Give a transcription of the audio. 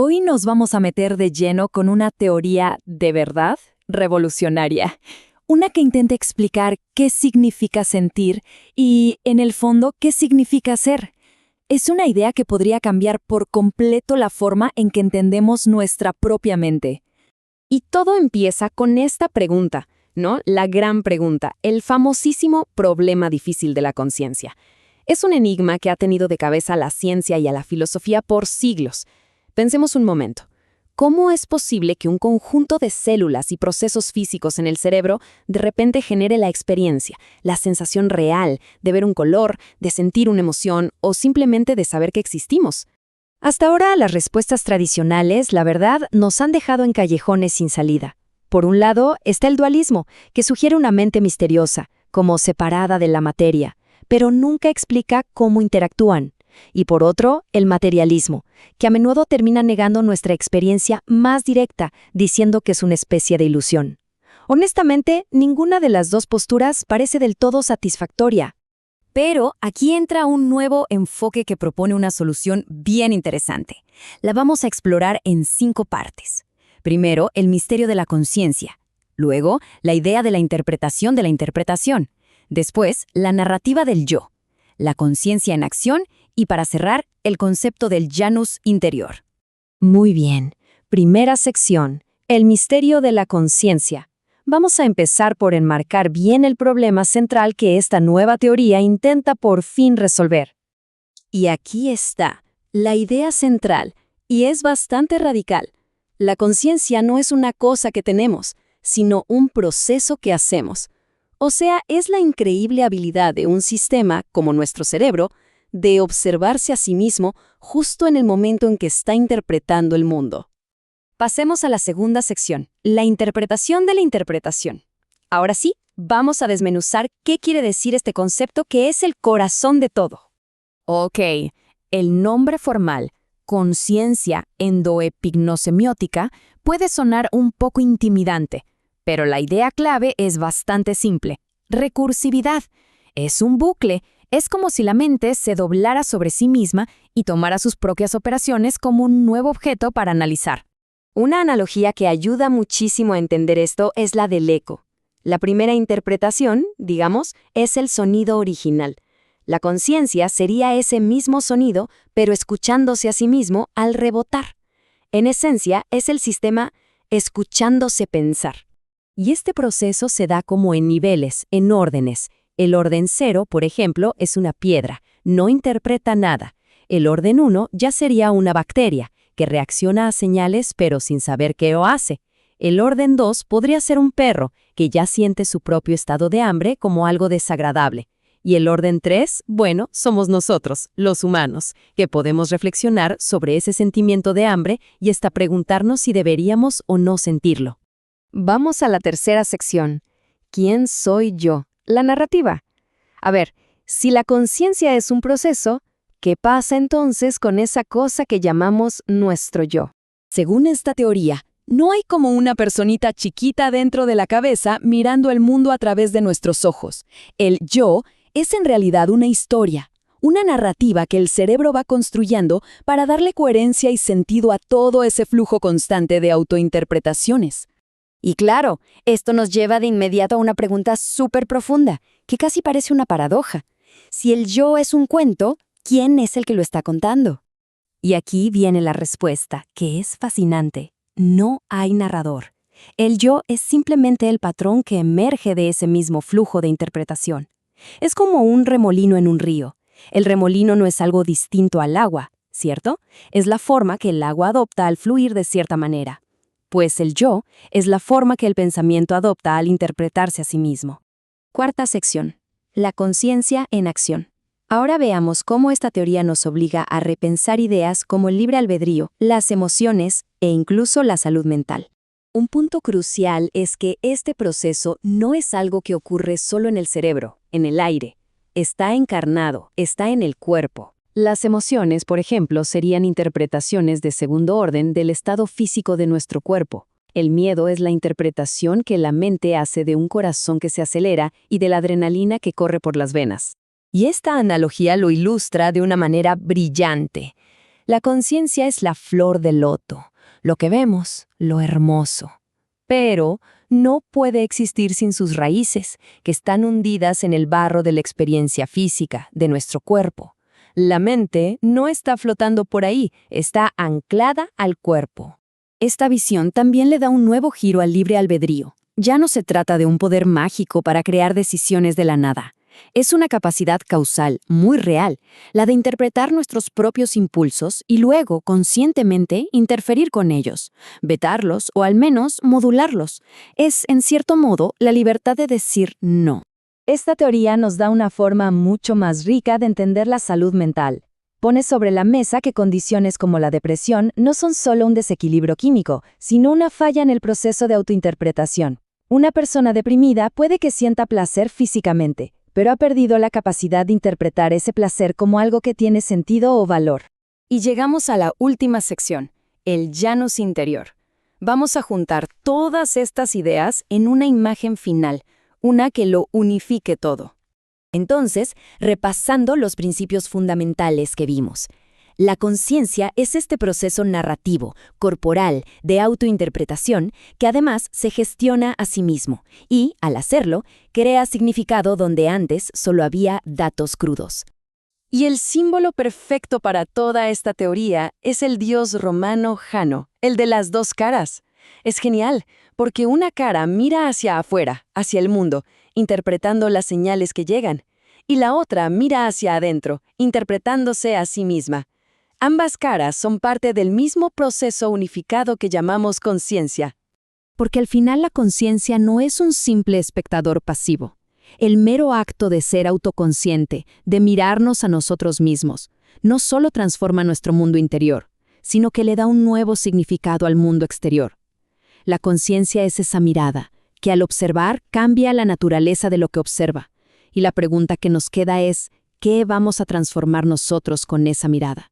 Hoy nos vamos a meter de lleno con una teoría de verdad revolucionaria, una que intenta explicar qué significa sentir y, en el fondo, qué significa ser. Es una idea que podría cambiar por completo la forma en que entendemos nuestra propia mente. Y todo empieza con esta pregunta, ¿no? La gran pregunta, el famosísimo problema difícil de la conciencia. Es un enigma que ha tenido de cabeza a la ciencia y a la filosofía por siglos. Pensemos un momento. ¿Cómo es posible que un conjunto de células y procesos físicos en el cerebro de repente genere la experiencia, la sensación real de ver un color, de sentir una emoción o simplemente de saber que existimos? Hasta ahora, las respuestas tradicionales, la verdad, nos han dejado en callejones sin salida. Por un lado, está el dualismo, que sugiere una mente misteriosa, como separada de la materia, pero nunca explica cómo interactúan. Y por otro, el materialismo, que a menudo termina negando nuestra experiencia más directa, diciendo que es una especie de ilusión. Honestamente, ninguna de las dos posturas parece del todo satisfactoria. Pero aquí entra un nuevo enfoque que propone una solución bien interesante. La vamos a explorar en 5 partes. Primero, el misterio de la conciencia. Luego, la idea de la interpretación de la interpretación. Después, la narrativa del yo. La conciencia en acción y, para cerrar, el concepto del Janus interior. Muy bien. Primera sección, el misterio de la conciencia. Vamos a empezar por enmarcar bien el problema central que esta nueva teoría intenta por fin resolver. Y aquí está, la idea central, y es bastante radical. La conciencia no es una cosa que tenemos, sino un proceso que hacemos. O sea, es la increíble habilidad de un sistema, como nuestro cerebro, de observarse a sí mismo justo en el momento en que está interpretando el mundo. Pasemos a la segunda sección, la interpretación de la interpretación. Ahora sí, vamos a desmenuzar qué quiere decir este concepto que es el corazón de todo. Ok, el nombre formal, conciencia endoepignosemiótica, puede sonar un poco intimidante, pero la idea clave es bastante simple. Recursividad. Es un bucle. Es como si la mente se doblara sobre sí misma y tomara sus propias operaciones como un nuevo objeto para analizar. Una analogía que ayuda muchísimo a entender esto es la del eco. La primera interpretación, digamos, es el sonido original. La conciencia sería ese mismo sonido, pero escuchándose a sí mismo al rebotar. En esencia, es el sistema escuchándose pensar. Y este proceso se da como en niveles, en órdenes. El orden 0, por ejemplo, es una piedra, no interpreta nada. El orden 1 ya sería una bacteria, que reacciona a señales pero sin saber qué lo hace. El orden 2 podría ser un perro, que ya siente su propio estado de hambre como algo desagradable. Y el orden 3, bueno, somos nosotros, los humanos, que podemos reflexionar sobre ese sentimiento de hambre y hasta preguntarnos si deberíamos o no sentirlo. Vamos a la tercera sección. ¿Quién soy yo? La narrativa. A ver, si la conciencia es un proceso, ¿qué pasa entonces con esa cosa que llamamos nuestro yo? Según esta teoría, no hay como una personita chiquita dentro de la cabeza mirando el mundo a través de nuestros ojos. El yo es en realidad una historia, una narrativa que el cerebro va construyendo para darle coherencia y sentido a todo ese flujo constante de autointerpretaciones. Y claro, esto nos lleva de inmediato a una pregunta súper profunda, que casi parece una paradoja. Si el yo es un cuento, ¿quién es el que lo está contando? Y aquí viene la respuesta, que es fascinante. No hay narrador. El yo es simplemente el patrón que emerge de ese mismo flujo de interpretación. Es como un remolino en un río. El remolino no es algo distinto al agua, ¿cierto? Es la forma que el agua adopta al fluir de cierta manera. Pues el yo es la forma que el pensamiento adopta al interpretarse a sí mismo. Cuarta sección. La conciencia en acción. Ahora veamos cómo esta teoría nos obliga a repensar ideas como el libre albedrío, las emociones e incluso la salud mental. Un punto crucial es que este proceso no es algo que ocurre solo en el cerebro, en el aire. Está encarnado, está en el cuerpo. Las emociones, por ejemplo, serían interpretaciones de segundo orden del estado físico de nuestro cuerpo. El miedo es la interpretación que la mente hace de un corazón que se acelera y de la adrenalina que corre por las venas. Y esta analogía lo ilustra de una manera brillante. La conciencia es la flor del loto, lo que vemos, lo hermoso. Pero no puede existir sin sus raíces, que están hundidas en el barro de la experiencia física, de nuestro cuerpo. La mente no está flotando por ahí, está anclada al cuerpo. Esta visión también le da un nuevo giro al libre albedrío. Ya no se trata de un poder mágico para crear decisiones de la nada. Es una capacidad causal muy real, la de interpretar nuestros propios impulsos y luego, conscientemente, interferir con ellos, vetarlos o al menos modularlos. Es, en cierto modo, la libertad de decir no. Esta teoría nos da una forma mucho más rica de entender la salud mental. Pone sobre la mesa que condiciones como la depresión no son solo un desequilibrio químico, sino una falla en el proceso de autointerpretación. Una persona deprimida puede que sienta placer físicamente, pero ha perdido la capacidad de interpretar ese placer como algo que tiene sentido o valor. Y llegamos a la última sección, el Janus interior. Vamos a juntar todas estas ideas en una imagen final, una que lo unifique todo. Entonces, repasando los principios fundamentales que vimos. La conciencia es este proceso narrativo, corporal, de autointerpretación, que además se gestiona a sí mismo y, al hacerlo, crea significado donde antes solo había datos crudos. Y el símbolo perfecto para toda esta teoría es el dios romano Jano, el de las dos caras. Es genial, porque una cara mira hacia afuera, hacia el mundo, interpretando las señales que llegan, y la otra mira hacia adentro, interpretándose a sí misma. Ambas caras son parte del mismo proceso unificado que llamamos conciencia. Porque al final la conciencia no es un simple espectador pasivo. El mero acto de ser autoconsciente, de mirarnos a nosotros mismos, no solo transforma nuestro mundo interior, sino que le da un nuevo significado al mundo exterior. La conciencia es esa mirada, que al observar cambia la naturaleza de lo que observa. Y la pregunta que nos queda es, ¿qué vamos a transformar nosotros con esa mirada?